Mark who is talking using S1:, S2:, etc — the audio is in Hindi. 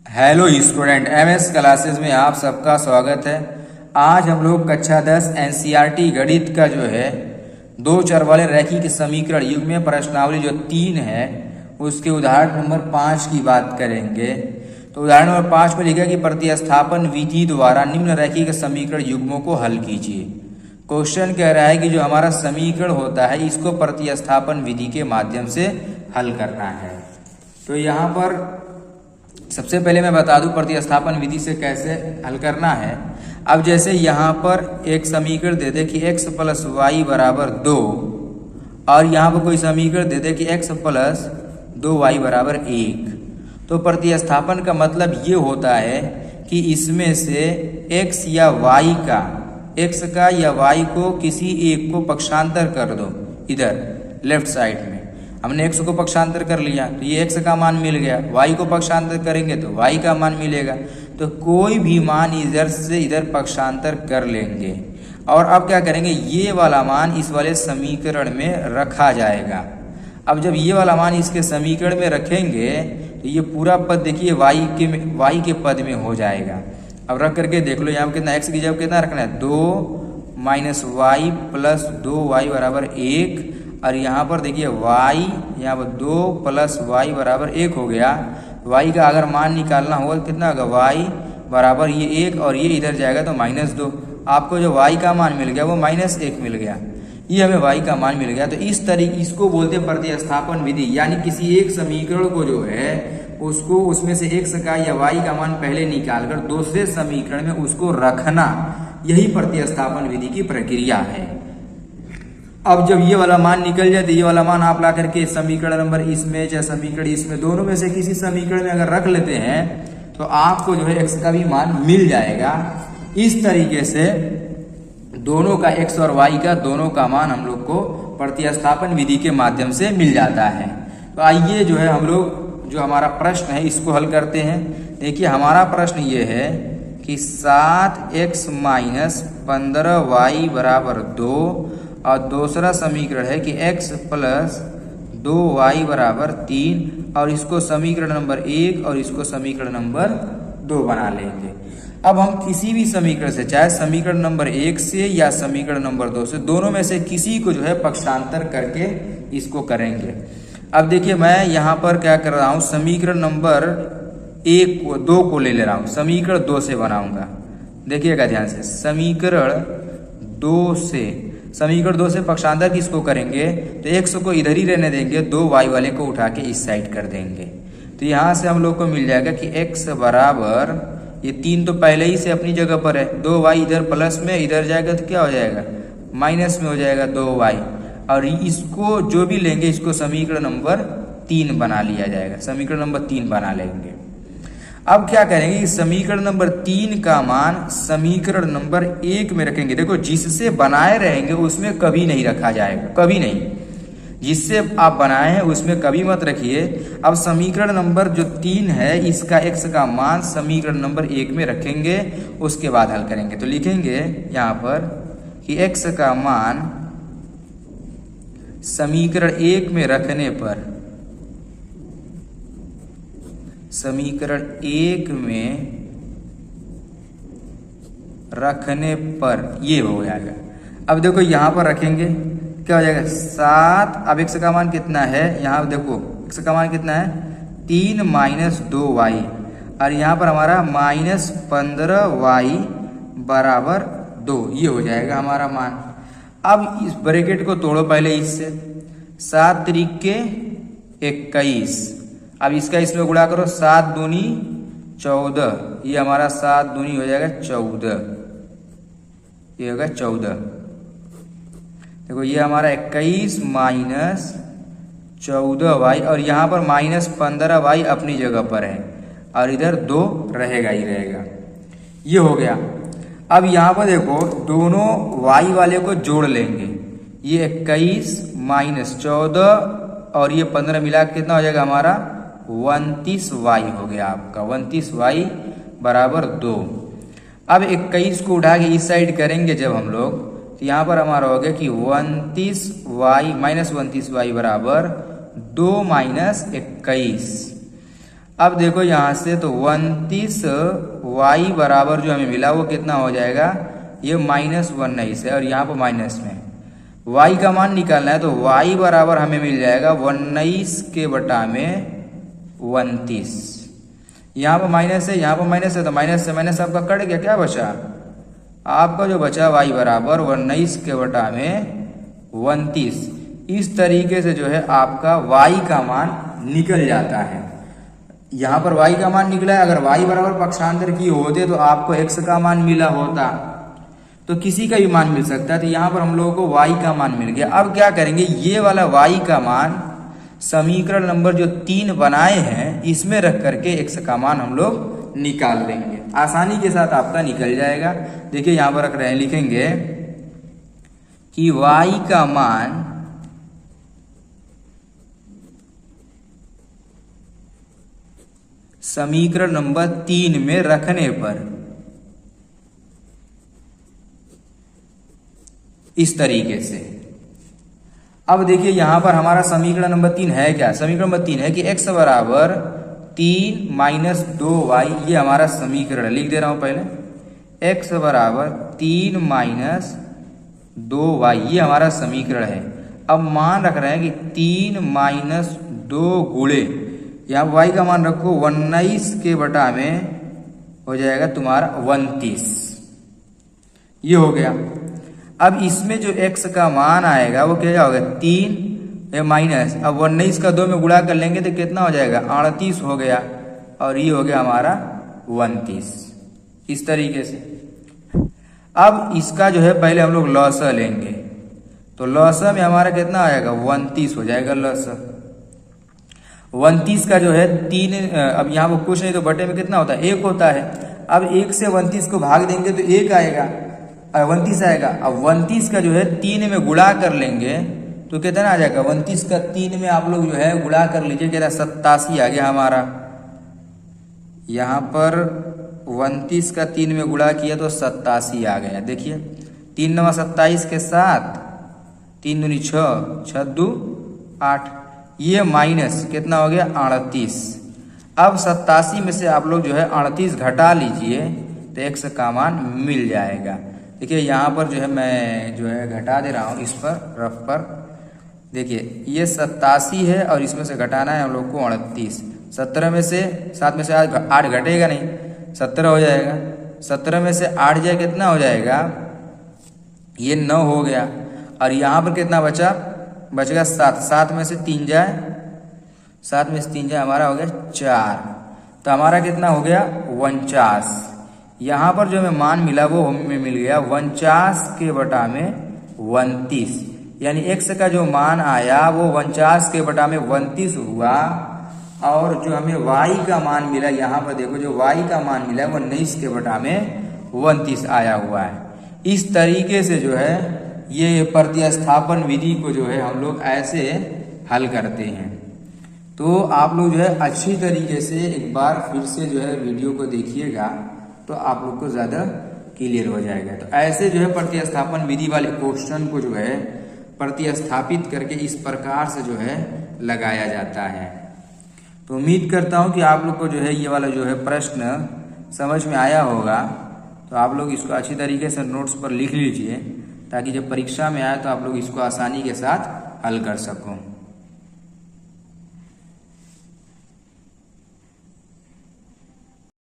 S1: हेलो स्टूडेंट, एमएस क्लासेस में आप सबका स्वागत है। आज हम लोग कक्षा 10 एनसीईआरटी गणित का जो है दो चर वाले रैखिक समीकरण युग्म प्रश्नावली जो 3 है उसके उदाहरण नंबर 5 की बात करेंगे। तो उदाहरण नंबर 5 में लिखा कि प्रतिस्थापन विधि द्वारा निम्न रैखिक समीकरण युग्मों को हल कीजिए। क्वेश्चन कह रहा है कि जो हमारा समीकरण होता है इसको प्रतिस्थापन विधि के माध्यम से हल करना है। तो यहाँ पर सबसे पहले मैं बता दूं प्रतिस्थापन विधि से कैसे हल करना है। अब जैसे यहाँ पर एक समीकरण दे दे कि x प्लस वाई बराबर 2 और यहाँ पर कोई समीकरण दे दे कि x प्लस 2y बराबर 1, तो प्रतिस्थापन का मतलब ये होता है कि इसमें से x या y का x का या y को किसी एक को पक्षांतर कर दो। इधर लेफ्ट साइड में हमने x को पक्षांतर कर लिया तो ये x का मान मिल गया, y को पक्षांतर करेंगे तो y का मान मिलेगा। तो कोई भी मान इधर से इधर पक्षांतर कर लेंगे और अब क्या करेंगे, ये वाला मान इस वाले समीकरण में रखा जाएगा। अब जब ये वाला मान इसके समीकरण में रखेंगे तो ये पूरा पद देखिए y के पद में हो जाएगा। अब रख करके देख लो, यहाँ पर कितना x की जगह कितना रखना है, 2 माइनस वाई प्लस 2y बराबर 1, और यहाँ पर देखिए y यहाँ पर 2 प्लस वाई बराबर 1 हो गया। y का अगर मान निकालना होगा तो कितना होगा, y बराबर ये 1 और ये इधर जाएगा तो -2। आपको जो y का मान मिल गया वो -1 मिल गया, ये हमें y का मान मिल गया। तो इस तरीके इसको बोलते हैं प्रतिस्थापन विधि, यानी किसी एक समीकरण को जो है उसको उसमें से x का या y का मान पहले निकालकर दूसरे समीकरण में उसको रखना, यही प्रतिस्थापन विधि की प्रक्रिया है। अब जब ये वाला मान निकल जाए तो ये वाला मान आप ला करके समीकरण नंबर इसमें या समीकरण इसमें दोनों में से किसी समीकरण में अगर रख लेते हैं तो आपको जो है x का भी मान मिल जाएगा। इस तरीके से दोनों का x और y का दोनों का मान हम लोग को प्रतिस्थापन विधि के माध्यम से मिल जाता है। तो आइए जो है हम लोग जो हमारा प्रश्न है इसको हल करते हैं। देखिए हमारा प्रश्न ये है कि 7x माइनस 15y बराबर 2 और दूसरा समीकरण है कि x प्लस 2y बराबर 3 और इसको समीकरण नंबर 1 और इसको समीकरण नंबर 2 बना लेंगे। अब हम किसी भी समीकरण से, चाहे समीकरण नंबर 1 से या समीकरण नंबर 2 से, दोनों में से किसी को जो है पक्षांतर करके इसको करेंगे। अब देखिए मैं यहाँ पर क्या कर रहा हूँ, समीकरण नंबर 2 को ले रहा हूँ, समीकरण 2 से बनाऊंगा। देखिएगा ध्यान से, समीकरण 2 से पक्षांतर किसको करेंगे तो x को इधर ही रहने देंगे, 2y वाले को उठा के इस साइड कर देंगे। तो यहाँ से हम लोग को मिल जाएगा कि x बराबर, ये 3 तो पहले ही से अपनी जगह पर है, 2y इधर प्लस में इधर जाएगा तो क्या हो जाएगा, माइनस में हो जाएगा 2y, और इसको जो भी लेंगे इसको समीकरण नंबर 3 बना लिया जाएगा, समीकरण नंबर 3 बना लेंगे। अब क्या करेंगे, समीकरण नंबर 3 का मान समीकरण नंबर 1 में रखेंगे। देखो जिससे बनाए रहेंगे उसमें कभी नहीं रखा जाएगा, कभी नहीं, जिससे आप बनाए हैं उसमें कभी मत रखिए। अब समीकरण नंबर जो 3 है इसका x का मान समीकरण नंबर 1 में रखेंगे, उसके बाद हल करेंगे। तो लिखेंगे यहाँ पर कि x का मान समीकरण 1 में रखने पर, समीकरण 1 में रखने पर ये हो जाएगा। अब देखो यहाँ पर रखेंगे क्या हो जाएगा, 7। अब x का मान कितना है, यहाँ देखो x का मान कितना है, 3 माइनस 2y, और यहाँ पर हमारा -15y बराबर 2, ये हो जाएगा हमारा मान। अब इस ब्रैकेट को तोड़ो पहले इससे, 7 त्रिक 21, अब इसका इसमें गुणा करो, 7 दूनी 14, ये हमारा 7 दूनी हो जाएगा 14, ये होगा 14। देखो ये हमारा 21 माइनस 14y, और यहाँ पर -15y अपनी जगह पर है और इधर 2 रहेगा ही रहेगा, ये हो गया। अब यहाँ पर देखो दोनों y वाले को जोड़ लेंगे, ये 21 माइनस 14 और ये 15 मिला के कितना हो जाएगा हमारा 29y हो गया आपका, 29y बराबर 2। अब 21 को उठा के इस साइड करेंगे जब हम लोग, तो यहाँ पर हमारा हो गया कि 29y बराबर 2 - 21। अब देखो यहाँ से तो 29 y बराबर जो हमें मिला वो कितना हो जाएगा, ये -19 है और यहाँ पर माइनस में y का मान निकालना है, तो y बराबर हमें मिल जाएगा 19 के बटा में 29। यहाँ पर माइनस है, यहाँ पर माइनस है, तो माइनस से माइनस आपका कट गया, क्या बचा आपका, जो बचा y बराबर 19 के बटा में 29। इस तरीके से जो है आपका y का मान निकल जाता है। यहाँ पर y का मान निकला है, अगर y बराबर पक्षांतर किए होते तो आपको x का मान मिला होता, तो किसी का भी मान मिल सकता है। तो यहाँ पर हम लोगों को y का मान मिल गया। अब क्या करेंगे, ये वाला y का मान समीकरण नंबर जो 3 बनाए हैं इसमें रख करके x का मान हम लोग निकाल लेंगे, आसानी के साथ आपका निकल जाएगा। देखिए यहाँ पर रख रहे हैं, लिखेंगे कि y का मान समीकरण नंबर 3 में रखने पर इस तरीके से। अब देखिए यहाँ पर हमारा समीकरण नंबर 3 है क्या, समीकरण नंबर 3 है कि x बराबर 3 माइनस 2y, ये हमारा समीकरण है। लिख दे रहा हूं पहले, x बराबर 3 माइनस 2y, ये हमारा समीकरण है। अब मान रख रहे हैं कि 3 माइनस 2 गुणे, यहाँ y का मान रखो 19 के बटा में हो जाएगा तुम्हारा 29, ये हो गया। अब इसमें जो x का मान आएगा वो क्या होगा, 3 माइनस, अब 19 का 2 में गुणा कर लेंगे तो कितना हो जाएगा, 38 हो गया, और ये हो गया हमारा 29। इस तरीके से अब इसका जो है पहले हम लोग लॉसा लेंगे, तो लॉसा में हमारा कितना आएगा, 29 हो जाएगा लॉसा। 29 का जो है 3, अब यहाँ पर कुछ नहीं तो बटे में कितना होता है, 1 होता है। अब 1 से 29 को भाग देंगे तो 1 आएगा, 29 आएगा। अब 29 का जो है 3 में गुणा कर लेंगे तो कितना आ जाएगा, 29 का 3 में आप लोग जो है गुणा कर लीजिए, कितना 87 आ गया हमारा। यहाँ पर 29 का 3 में गुणा किया तो 87 आ गया। देखिए 3 9 27 के साथ 3 दूनी 6, 6 2 8, ये माइनस कितना हो गया, 38। अब 87 में से आप लोग जो है 38 घटा लीजिए तो x का मान मिल जाएगा। देखिए यहाँ पर जो है मैं जो है घटा दे रहा हूँ इस पर रफ पर। देखिए ये 87 है और इसमें से घटाना है हम लोग को 38। 17 में से 7 में से 8 घटेगा नहीं, 17 हो जाएगा। 17 में से 8 जाए कितना हो जाएगा, ये 9 हो गया। और यहाँ पर कितना बचा, बचेगा 7। 7 में से 3 जाए, 7 में से 3 जाए हमारा हो गया 4, तो हमारा कितना हो गया 49। यहाँ पर जो हमें मान मिला वो हमें मिल गया 49 के बटा में 29, यानी x का जो मान आया वो 49 के बटा में 29 हुआ। और जो हमें y का मान मिला, यहाँ पर देखो जो y का मान मिला वो 19 के बटा में 29 आया हुआ है। इस तरीके से जो है ये प्रतिस्थापन विधि को जो है हम लोग ऐसे हल करते हैं। तो आप लोग जो है अच्छी तरीके से एक बार फिर से जो है वीडियो को देखिएगा तो आप लोग को ज़्यादा क्लियर हो जाएगा। तो ऐसे जो है प्रतिस्थापन विधि वाले क्वेश्चन को जो है प्रतिस्थापित करके इस प्रकार से जो है लगाया जाता है। तो उम्मीद करता हूँ कि आप लोग को जो है ये वाला जो है प्रश्न समझ में आया होगा। तो आप लोग इसको अच्छी तरीके से नोट्स पर लिख लीजिए ताकि जब परीक्षा में आए तो आप लोग इसको आसानी के साथ हल कर सको।